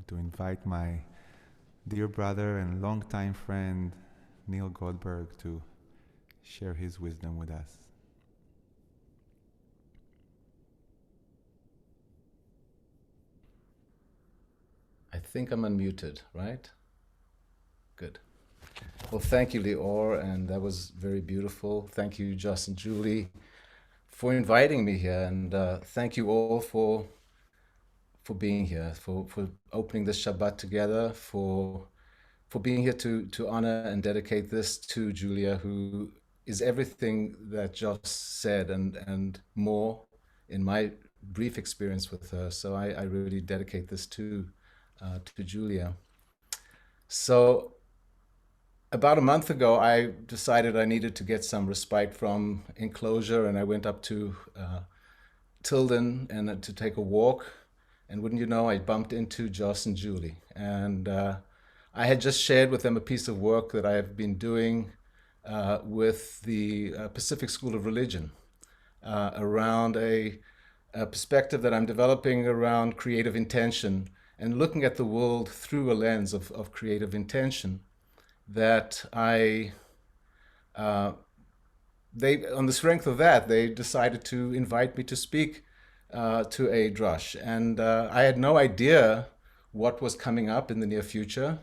to invite my dear brother and longtime friend, Neil Goldberg, to share his wisdom with us. I think I'm unmuted, right? Good. Well, thank you, Lior, and that was very beautiful. Thank you, Joss and Julie, for inviting me here, and thank you all for being here, for opening this Shabbat together, for being here to honor and dedicate this to Julia, who is everything that Joss said and more in my brief experience with her. So I really dedicate this to Julia. So about a month ago, I decided I needed to get some respite from enclosure, and I went up to Tilden and to take a walk. And wouldn't you know, I bumped into Joss and Julie. And I had just shared with them a piece of work that I have been doing with the Pacific School of Religion around a perspective that I'm developing around creative intention and looking at the world through a lens of creative intention. That they, on the strength of that, they decided to invite me to speak to a drush. And I had no idea what was coming up in the near future.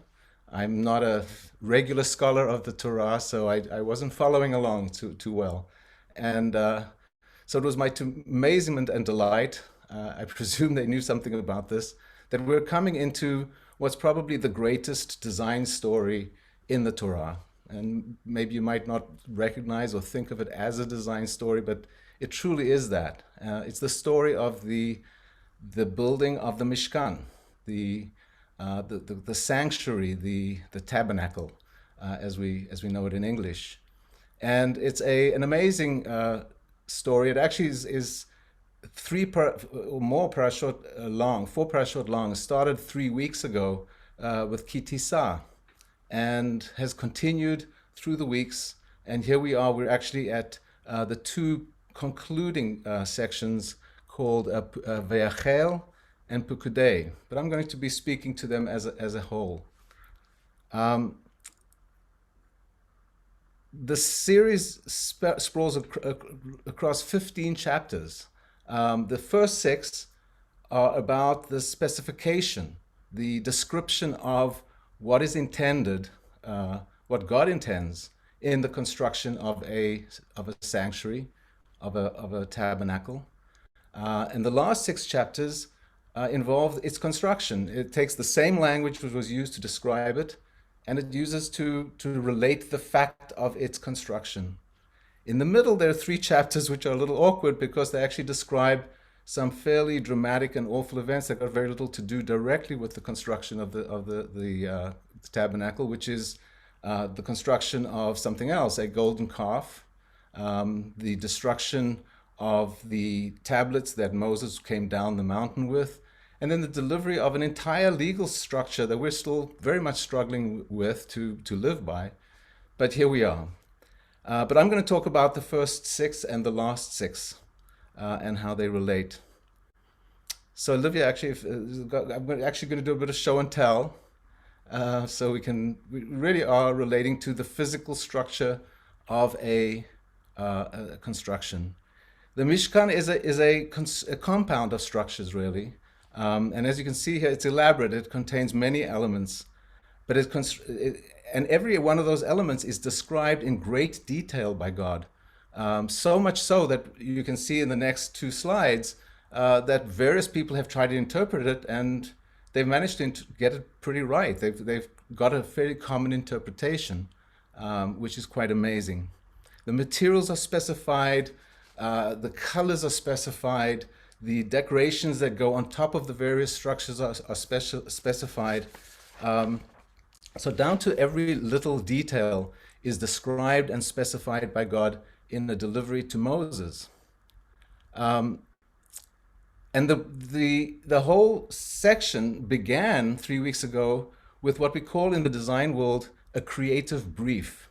I'm not a regular scholar of the Torah, so I wasn't following along too well. And so it was my amazement and delight, I presume they knew something about this, that we're coming into what's probably the greatest design story in the Torah. And maybe you might not recognize or think of it as a design story, but it truly is that. It's the story of the building of the Mishkan, the sanctuary, the tabernacle, as we know it in English. And it's an amazing story. It actually is or more parashot long, 4 parashot long. It started 3 weeks ago with Kitisa, and has continued through the weeks. And here we are, we're actually at the 2 concluding sections called Ve'achel and Pukudei. But I'm going to be speaking to them as a whole. The series sprawls across 15 chapters. The first 6 are about the specification, the description of what is intended, what God intends in the construction of a sanctuary, of a tabernacle. And the last 6 chapters involve its construction. It takes the same language which was used to describe it, and it uses to relate the fact of its construction. In the middle, there are 3 chapters which are a little awkward because they actually describe some fairly dramatic and awful events that got very little to do directly with the construction of the tabernacle, which is the construction of something else, a golden calf, the destruction of the tablets that Moses came down the mountain with, and then the delivery of an entire legal structure that we're still very much struggling with to live by. But here we are. But I'm going to talk about the first 6 and the last 6 and how they relate. So Olivia, actually, I'm actually going to do a bit of show and tell. So we really are relating to the physical structure of a construction. The Mishkan is a compound of structures, really. And as you can see here, it's elaborate. It contains many elements. But and every one of those elements is described in great detail by God. So much so that you can see in the next 2 slides that various people have tried to interpret it, and they've managed to get it pretty right. They've got a fairly common interpretation, which is quite amazing. The materials are specified, the colors are specified, the decorations that go on top of the various structures are specified. So down to every little detail is described and specified by God in the delivery to Moses. And the whole section began 3 weeks ago with what we call in the design world a creative brief.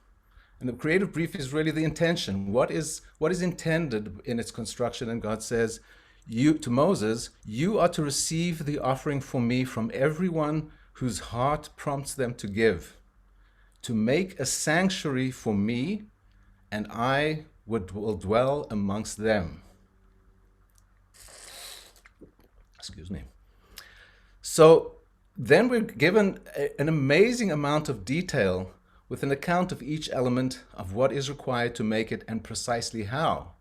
And the creative brief is really the intention. What is intended in its construction? And God says, You to Moses, you are to receive the offering for me from everyone whose heart prompts them to give, to make a sanctuary for me, and I will dwell amongst them. Excuse me. So then we're given an amazing amount of detail with an account of each element of what is required to make it and precisely how.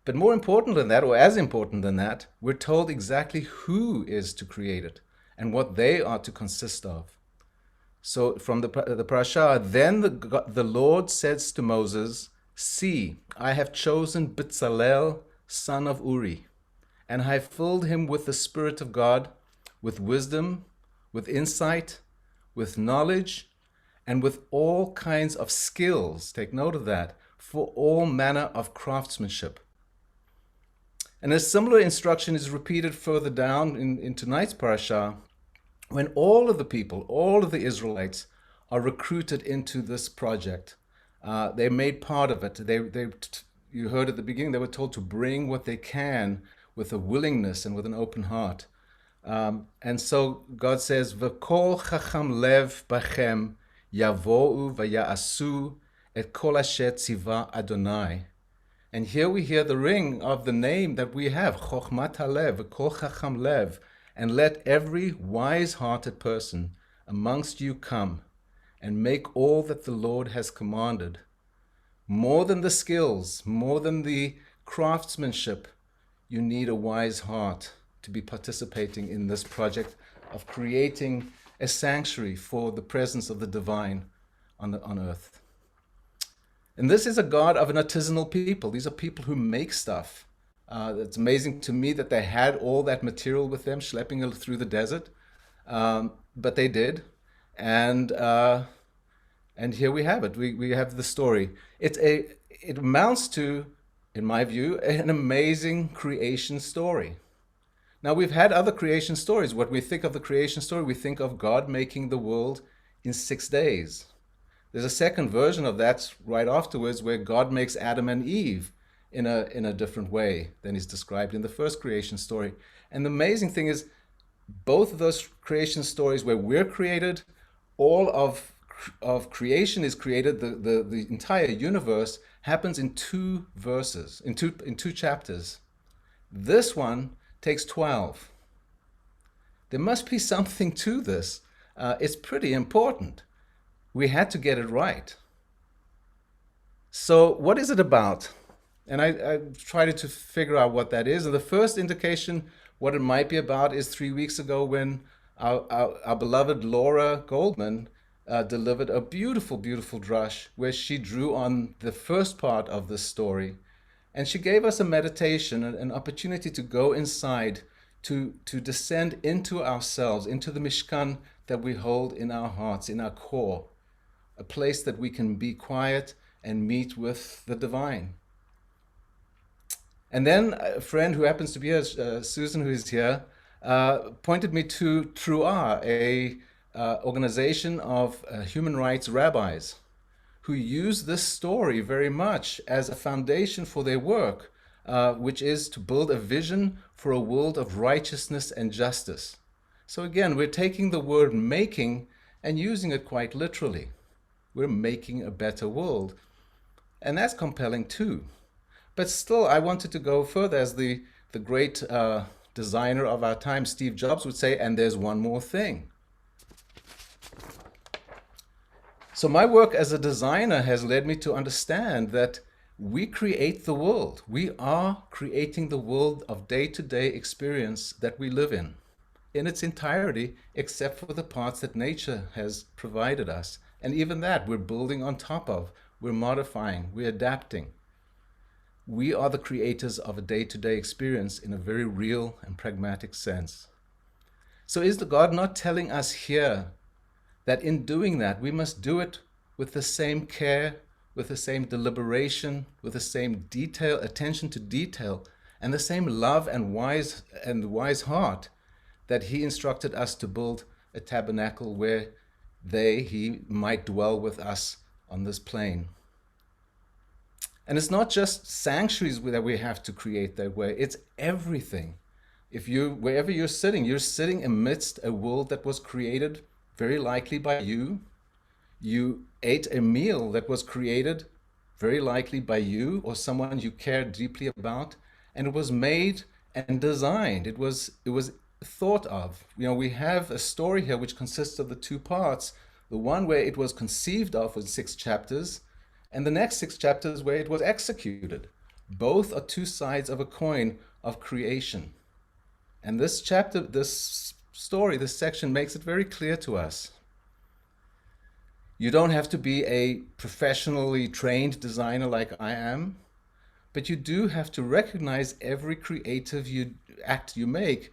But more important than that, or as important than that, we're told exactly who is to create it and what they are to consist of. So from the parasha, then the Lord says to Moses, "See, I have chosen Bezalel, son of Uri, and I have filled him with the Spirit of God, with wisdom, with insight, with knowledge, and with all kinds of skills," take note of that, "for all manner of craftsmanship." And a similar instruction is repeated further down in tonight's parasha, when all of the people, all of the Israelites, are recruited into this project. They're made part of it. You heard at the beginning, they were told to bring what they can with a willingness and with an open heart. And so God says, "V'kol chacham lev bachem yavo'u v'ya'asu et kol asher tziva Adonai." And here we hear the ring of the name that we have, Chochmat HaLev, V'kol Chacham Lev, and let every wise-hearted person amongst you come and make all that the Lord has commanded. More than the skills, more than the craftsmanship, you need a wise heart to be participating in this project of creating a sanctuary for the presence of the divine on earth. And this is a God of an artisanal people. These are people who make stuff. It's amazing to me that they had all that material with them, schlepping it through the desert, but they did. And here we have it. We have the story. It amounts to, in my view, an amazing creation story. Now, we've had other creation stories. What we think of the creation story, we think of God making the world in 6 days. There's a second version of that right afterwards where God makes Adam and Eve in a different way than is described in the first creation story. And the amazing thing is, both of those creation stories where we're created, all of creation is created, the entire universe happens in 2 verses, in two chapters. This one takes 12. There must be something to this. It's pretty important. We had to get it right. So what is it about? And I tried to figure out what that is. And the first indication what it might be about is 3 weeks ago when our beloved Laura Goldman delivered a beautiful, beautiful drush where she drew on the first part of this story. And she gave us a meditation, an opportunity to go inside, to descend into ourselves, into the Mishkan that we hold in our hearts, in our core. A place that we can be quiet and meet with the divine. And then a friend who happens to be here, Susan, who is here, pointed me to Torah, a organization of human rights rabbis who use this story very much as a foundation for their work, which is to build a vision for a world of righteousness and justice. So again, we're taking the word making and using it quite literally. We're making a better world. And that's compelling too. But still, I wanted to go further, as the great designer of our time, Steve Jobs, would say, and there's one more thing. So my work as a designer has led me to understand that we create the world. We are creating the world of day-to-day experience that we live in its entirety, except for the parts that nature has provided us. And even that we're building on top of, we're modifying, we're adapting. We are the creators of a day-to-day experience in a very real and pragmatic sense. So is the God not telling us here that in doing that, we must do it with the same care, with the same deliberation, with the same detail, attention to detail, and the same love and wise heart that he instructed us to build a tabernacle where he might dwell with us on this plane. And it's not just sanctuaries that we have to create that way, it's everything. If you, wherever you're sitting amidst a world that was created very likely by you. You ate a meal that was created very likely by you or someone you care deeply about, and it was made and designed. It was thought of. We have a story here which consists of the two parts. The one where it was conceived of was 6 chapters, and the next 6 chapters where it was executed. Both are two sides of a coin of creation. And this chapter, this story, this section makes it very clear to us. You don't have to be a professionally trained designer like I am, but you do have to recognize every creative act you make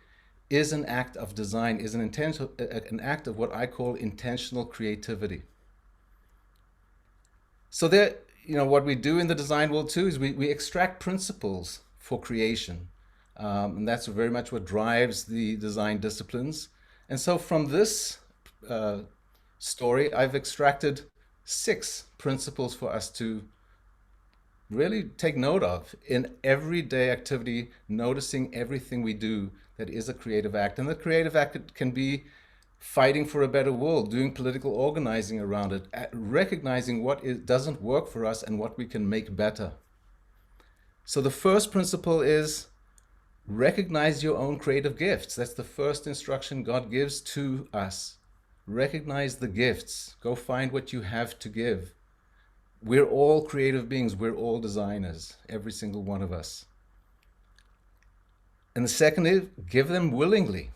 is an act of design, is an act of what I call intentional creativity. So there, what we do in the design world too is we extract principles for creation. And that's very much what drives the design disciplines. And so from this story, I've extracted 6 principles for us to really take note of in everyday activity, noticing everything we do that is a creative act. And the creative act can be fighting for a better world, doing political organizing around it, recognizing what doesn't work for us and what we can make better. So the first principle is recognize your own creative gifts. That's the first instruction God gives to us. Recognize the gifts. Go find what you have to give. We're all creative beings. We're all designers, every single one of us. And the second is give them willingly.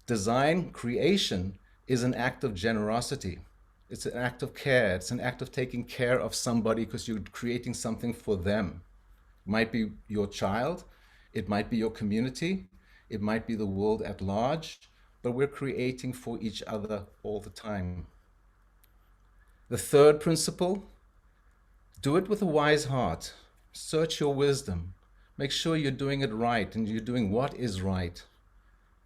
Design, creation is an act of generosity. It's an act of care. It's an act of taking care of somebody because you're creating something for them. It might be your child. It might be your community. It might be the world at large. But we're creating for each other all the time. The third principle, do it with a wise heart. Search your wisdom. Make sure you're doing it right and you're doing what is right.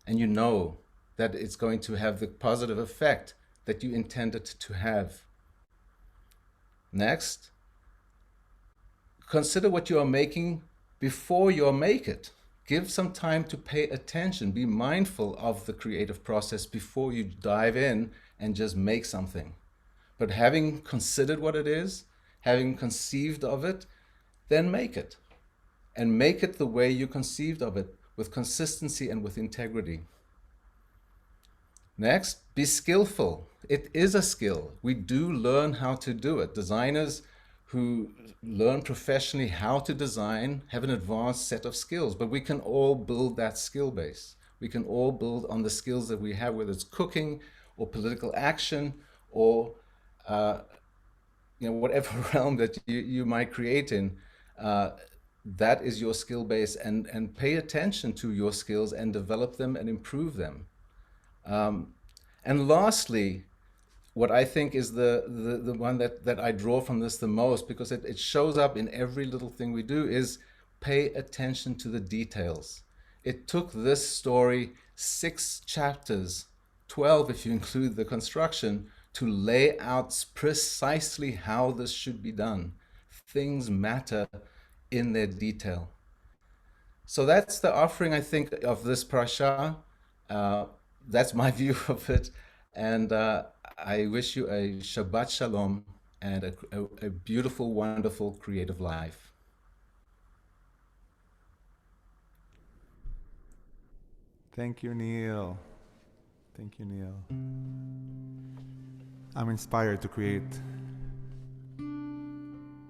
And you know that it's going to have the positive effect that you intended to have. Next, consider what you are making before you make it. Give some time to pay attention. Be mindful of the creative process before you dive in and just make something. But having considered what it is, having conceived of it, then make it. And make it the way you conceived of it, with consistency and with integrity. Next, be skillful. It is a skill. We do learn how to do it. Designers who learn professionally how to design have an advanced set of skills, but we can all build that skill base. We can all build on the skills that we have, whether it's cooking or political action or whatever realm that you might create in. That is your skill base, and pay attention to your skills and develop them and improve them. And lastly, what I think is the one that I draw from this the most, because it shows up in every little thing we do, is pay attention to the details. It took this story 6 chapters, 12 if you include the construction, to lay out precisely how this should be done. Things matter in their detail. So that's the offering, I think, of this parasha. That's my view of it. And I wish you a Shabbat Shalom and a beautiful, wonderful, creative life. Thank you, Neil. Thank you, Neil. I'm inspired to create